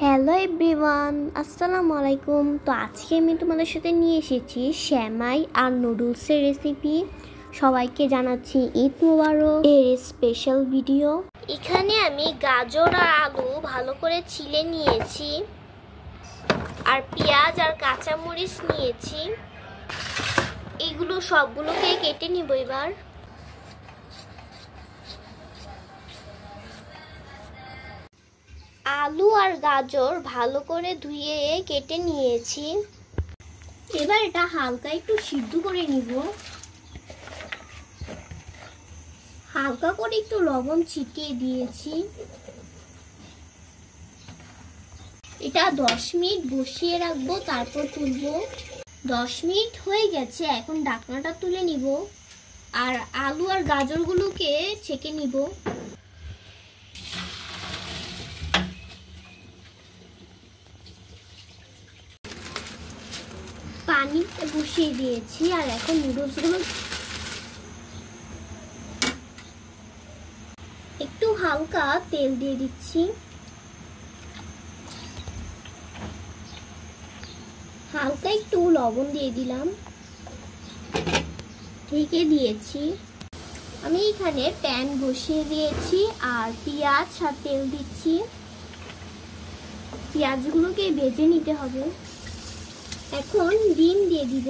Hello everyone, আসসালামু আলাইকুম। তো আজকে আমি তোমাদের সাথে নিয়ে এসেছি সেমাই আর নুডলসের রেসিপি। সবাইকে জানাচ্ছি ঈদ মোবারক এর স্পেশাল ভিডিও। এখানে আমি গাজর আর আলু ভালো করে ছিলে নিয়েছি, আর পেঁয়াজ আর কাঁচামরিচ নিয়েছি। এগুলো সবগুলোকে কেটে নিব এবার। আলু আর গাজর ভালো করে ধুয়ে কেটে নিয়েছি। এবার এটা হালকা একটু সিদ্ধ করে নিব। হালকা করে একটু লবণ ছিটিয়ে দিয়েছি। এটা 10 মিনিট বসিয়ে রাখবো, তারপর তুলবো। 10 মিনিট হয়ে গেছে, এখন ঢাকনাটা তুলে নিব আর আলু আর গাজরগুলোকে ছেঁকে নিব। পানি বসিয়ে দিয়েছি আর এখন নুডলসগুলো একটু হালকা তেল দিয়ে দিচ্ছি। হালকা একটু লবণ দিয়ে দিলাম, ঢেকে দিয়েছি। আমি এখানে প্যান বসিয়ে দিয়েছি আর পেঁয়াজ আর তেল দিচ্ছি। পেঁয়াজগুলোকে ভেজে নিতে হবে। এখন ডিম দিয়ে দিব।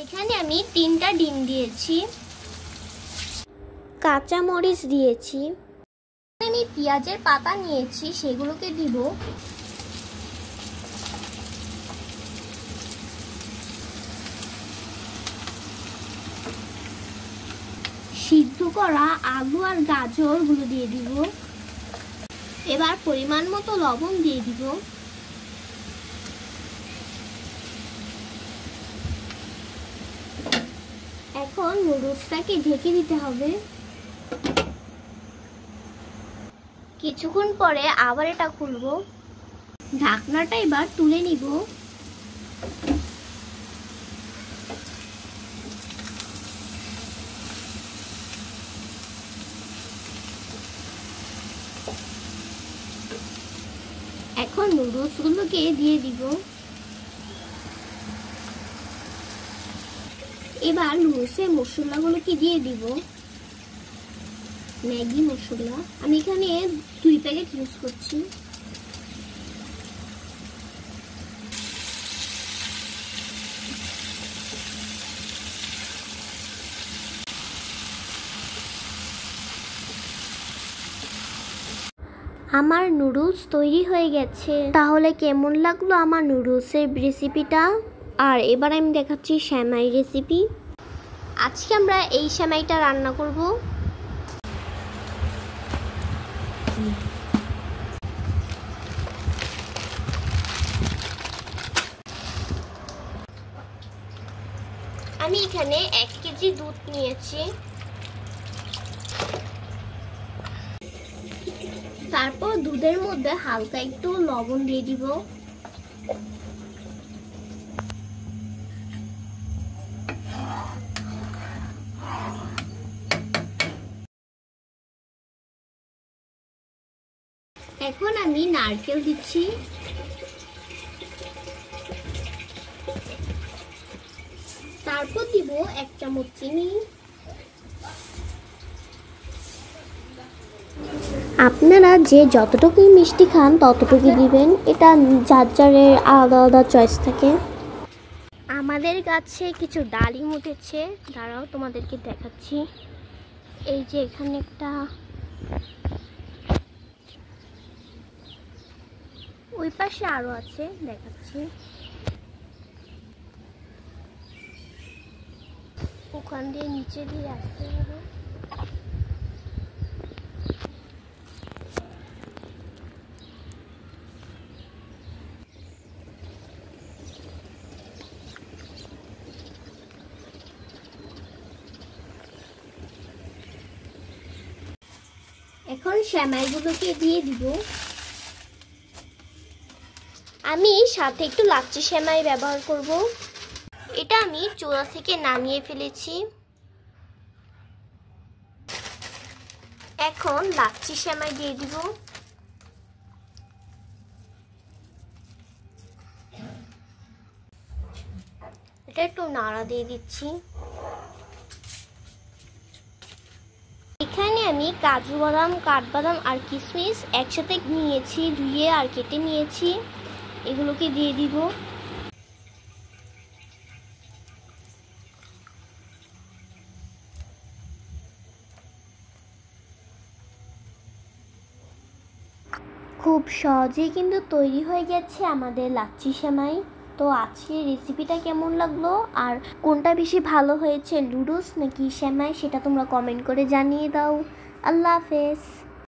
এখানে আমি 3টা ডিম দিয়েছি, কাঁচা মরিচ দিয়েছি। আমি পেঁয়াজের পাতা নিয়েছি, সেগুলোকে দিব। সিদ্ধ করা আলু আর গাজরগুলো দিয়ে দিব। এবার পরিমাণ মতো লবণ দিয়ে দিব। এখন নুডলসটাকে ঢেকে দিতে হবে। কিছুক্ষণ পরে আবার এটা খুলবো। ঢাকনাটা এবার তুলে নিব। এখন নুডলসগুলোকে দিয়ে দিব। এবার নুডলসের মশলাগুলোকে দিয়ে দিব। ম্যাগি মশলা আমি এখানে 2 প্যাকেট ইউজ করছি। আমার নুডলস তৈরি হয়ে গেছে। তাহলে কেমন লাগলো আমার নুডলসের রেসিপিটা? আর এবার আমি দেখাচ্ছি সেমাই রেসিপি। আজকে আমরা এই সেমাইটা রান্না করব। আমি এখানে 1 কেজি দুধ নিয়েছি। তারপর দুধের মধ্যে হালকা একটু লবণ দিয়ে দিব। এখন আমি নারকেল দিচ্ছি। তারপর দিব 1 চামচ চিনি। আপনারা যে যতটুকু মিষ্টি খান ততটুকু দিবেন, এটা যার যারের আলাদা আলাদা চয়েস থাকে। আমাদের গাছে কিছু ডালিম উঠেছে, দাঁড়াও তোমাদেরকে দেখাচ্ছি। এই যে এখানে একটা, ওই পাশে আরো আছে, দেখাচ্ছি। ওখান দিয়ে নিচে দিয়ে আসতে হবে। এখন সেমাইগুলোকে দিয়ে দিব। আমি সাথে একটু লাচ্ছি সেমাই ব্যবহার করব। এটা আমি চুলা থেকে নামিয়ে ফেলেছি। এখন লাচ্ছি সেমাই দিয়ে দিব। এটা একটু নাড়া দিয়ে দিচ্ছি। এখানে আমি কাজু বাদাম, কাঠবাদাম আর কিশমিশ একসাথে নিয়েছি, ধুয়ে আর কেটে নিয়েছি। এগুলোকে দিয়ে দিব। খুব সহজেই কিন্তু তৈরি হয়ে গেছে আমাদের লাচ্ছি সেমাই। তো আজকের রেসিপিটা কেমন লাগলো আর কোনটা বেশি ভালো হয়েছে, নুডলস নাকি সেমাই, সেটা তোমরা কমেন্ট করে জানিয়ে দাও। আল্লাহ হাফেজ।